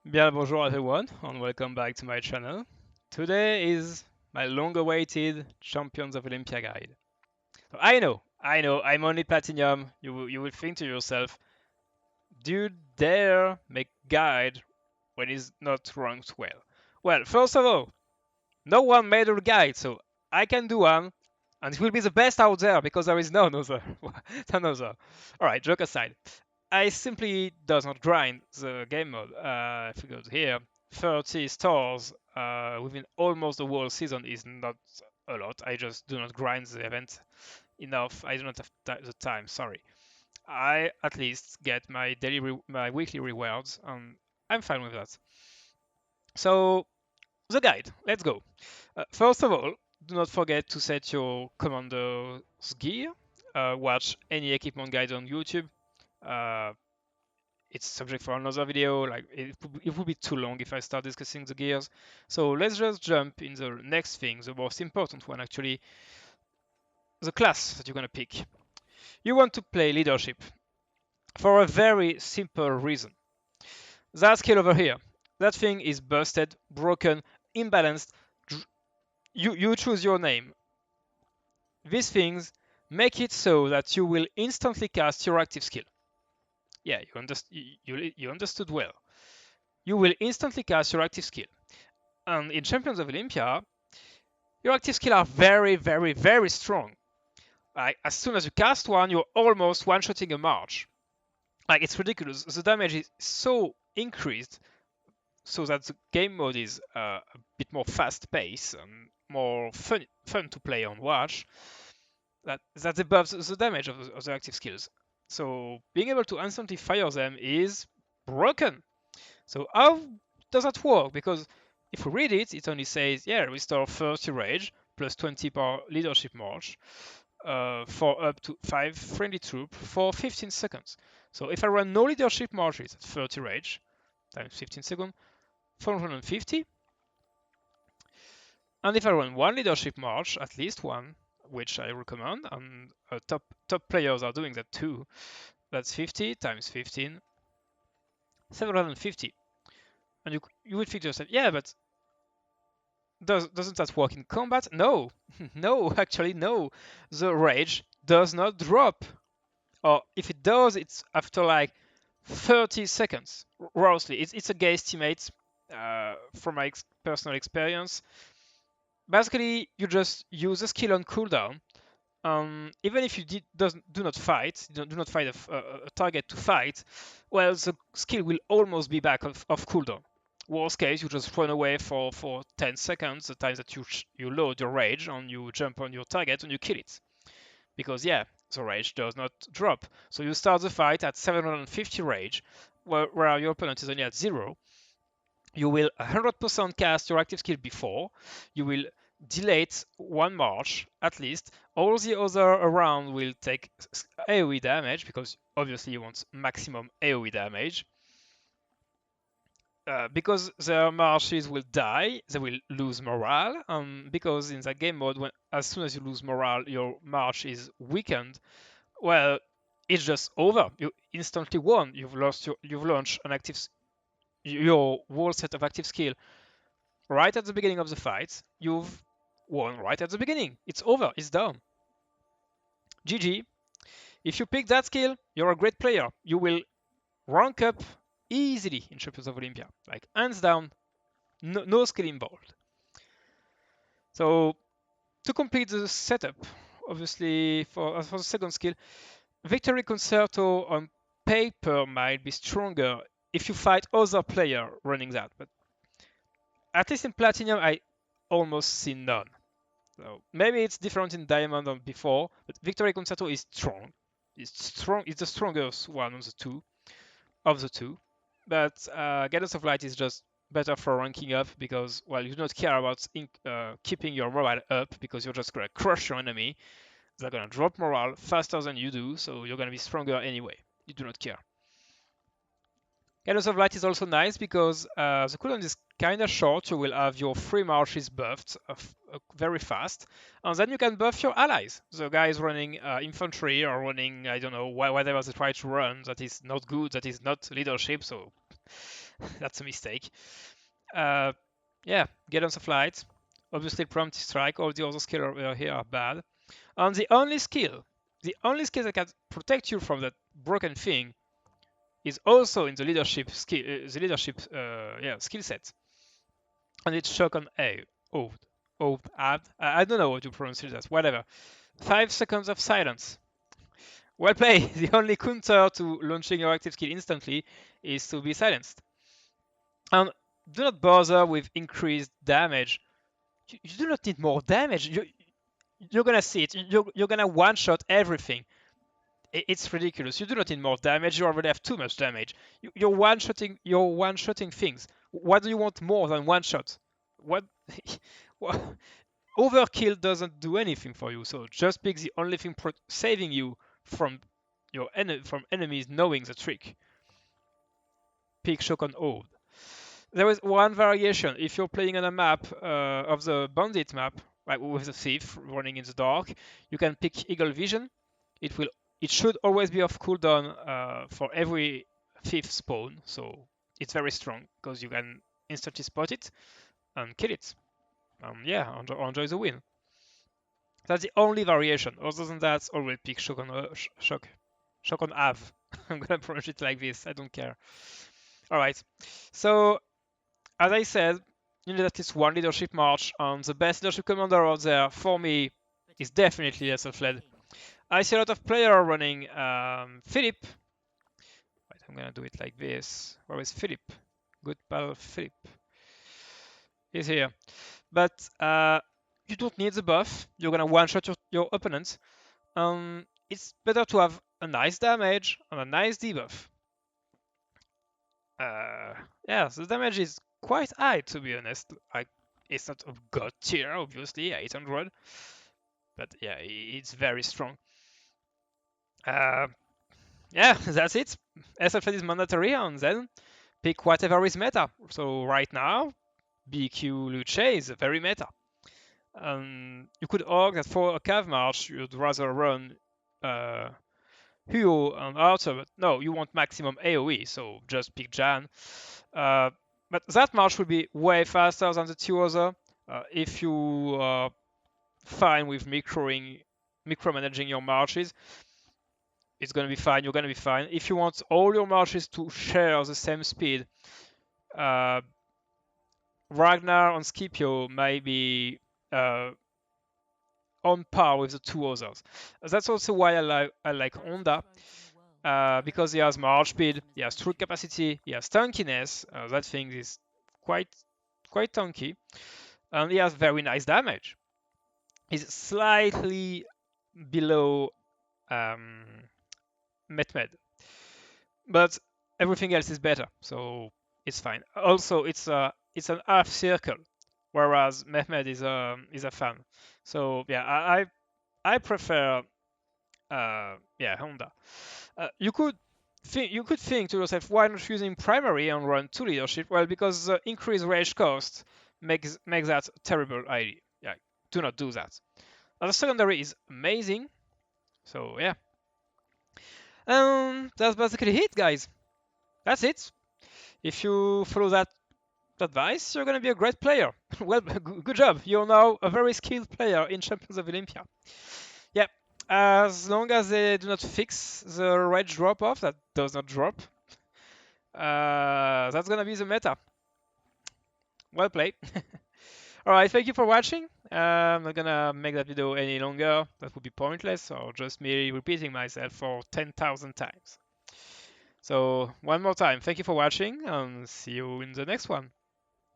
Bien bonjour everyone and welcome back to my channel. Today is my long-awaited Champions of Olympia guide. So I know, I'm only platinum. You will think to yourself, dude, dare make guide when he's not ranked well. Well, first of all, no one made a guide, so I can do one, and it will be the best out there because there is none other. None other. All right, joke aside. I simply does not grind the game mode. If we go to here, 30 stars within almost the whole season is not a lot. I just do not grind the event enough. I do not have the time. Sorry. I at least get my my weekly rewards, and I'm fine with that. So the guide. Let's go. First of all, do not forget to set your commander's gear. Watch any equipment guide on YouTube. Uh, it's subject for another video. Like it would be too long if I start discussing the gears. So let's just jump in the next thing, the most important one actually, the class that you're gonna pick. You want to play leadership for a very simple reason. That skill over here, that thing is busted, broken, imbalanced. You choose your name. These things make it so that you will instantly cast your active skill. Yeah, you understood well. You will instantly cast your active skill. And in Champions of Olympia, your active skill are very, very, very strong. Like as soon as you cast one, you're almost one-shotting a March. Like it's ridiculous. The damage is so increased so that the game mode is a bit more fast-paced and more fun to play on watch. That's above the damage of the active skills. So being able to instantly fire them is broken. So how does that work? Because if we read it, it only says, yeah, restore 30 rage plus 20 per leadership march for up to 5 friendly troops for 15 seconds. So if I run no leadership marches at 30 rage times 15 seconds, 450. And if I run one leadership march, at least one, which I recommend, and top players are doing that too, that's 50 times 15, 750. And you would think to yourself, yeah, but doesn't that work in combat? No, no, actually no. The rage does not drop, or if it does, it's after like 30 seconds. Roughly, it's a guesstimate from my personal experience. Basically, you just use a skill on cooldown. Even if you do not fight, do not find a target to fight, well, the skill will almost be back off cooldown. Worst case, you just run away for 10 seconds, the time that you load your rage, and you jump on your target and you kill it. Because yeah, the rage does not drop. So you start the fight at 750 rage, where your opponent is only at 0. You will 100% cast your active skill before. You will delete one march at least. All the other around will take AoE damage because obviously you want maximum AoE damage. Because their marches will die, they will lose morale. Because in that game mode, as soon as you lose morale, your march is weakened. Well, it's just over. You instantly won. You've launched your whole set of active skill right at the beginning of the fight. You've won right at the beginning. It's over. It's done. GG. If you pick that skill, you're a great player. You will rank up easily in Champions of Olympia. Like hands down, no skill involved. So to complete the setup, obviously for the second skill, Victory Concerto on paper might be stronger if you fight other player running that, but at least in Platinum, I almost see none. So maybe it's different in Diamond than before, but Victory Concerto is strong. It's strong. It's the strongest one of the two. But Guidance of Light is just better for ranking up because, well, you do not care about keeping your morale up because you're just gonna crush your enemy. They're gonna drop morale faster than you do, so you're gonna be stronger anyway. You do not care. Guidance of Light is also nice because the cooldown is kind of short. You will have your free marches buffed very fast, and then you can buff your allies. The guys running infantry or running, I don't know, whatever they try to run that is not good, that is not leadership. So That's a mistake. Uh, yeah, get on the flight. Obviously, prompt strike. All the other skills here are bad. And the only skill that can protect you from that broken thing is also in the leadership skill, skill set, and it's shock on A. Old, ad. I don't know what you pronounce it as. Whatever. 5 seconds of silence. Well played. The only counter to launching your active skill instantly is to be silenced. And do not bother with increased damage. You do not need more damage. You're gonna see it. You're gonna one-shot everything. It's ridiculous. You do not need more damage. You already have too much damage. You're one-shotting things. What do you want more than one shot? What? Overkill doesn't do anything for you. So just pick the only thing saving you from from enemies knowing the trick. Pick shock on old. There is one variation. If you're playing on a map of the bandit map, like with the thief running in the dark, you can pick eagle vision. It should always be off cooldown for every fifth spawn, so it's very strong because you can instantly spot it and kill it. Yeah, enjoy the win. That's the only variation. Other than that, always pick shock on Av. I'm gonna pronounce it like this. I don't care. All right. So as I said, you need at least one leadership march, and the best leadership commander out there for me is definitely Ethelfled. I see a lot of players running Philip. Right, I'm gonna do it like this. Where is Philip? Good pal Philip. He's here. But you don't need the buff. You're gonna one-shot your opponent. It's better to have a nice damage and a nice debuff. Yeah, the damage is quite high to be honest. It's not of god tier, obviously, 800, but yeah, it's very strong. Yeah, that's it. SFL is mandatory, and then pick whatever is meta. So right now, BQ Luce is very meta. You could argue that for a cav march, you'd rather run Hugo and Arthur, but no, you want maximum AoE, so just pick Jan. But that march will be way faster than the two other if you are fine with micromanaging your marches. It's going to be fine. You're going to be fine. If you want all your marches to share the same speed, Ragnar and Scipio may be on par with the two others. That's also why I like Honda, because he has march speed, he has troop capacity, he has tankiness. That thing is quite tanky, and he has very nice damage. He's slightly below Mehmed, but everything else is better, so it's fine. Also, it's an half circle, whereas Mehmed is a fan. So yeah, I prefer Honda. You could think to yourself, why not using primary and run 2 leadership? Well, because the increased rage cost makes that a terrible idea. Yeah, do not do that. And the secondary is amazing. So yeah. That's basically it, guys. That's it. If you follow that advice, you're gonna be a great player. Well, good job. You're now a very skilled player in Champions of Olympia. Yeah, as long as they do not fix the rage drop off, that does not drop, that's gonna be the meta. Well played. Alright, thank you for watching. I'm not gonna make that video any longer. That would be pointless, or just me repeating myself for 10,000 times. So, one more time, thank you for watching, and see you in the next one.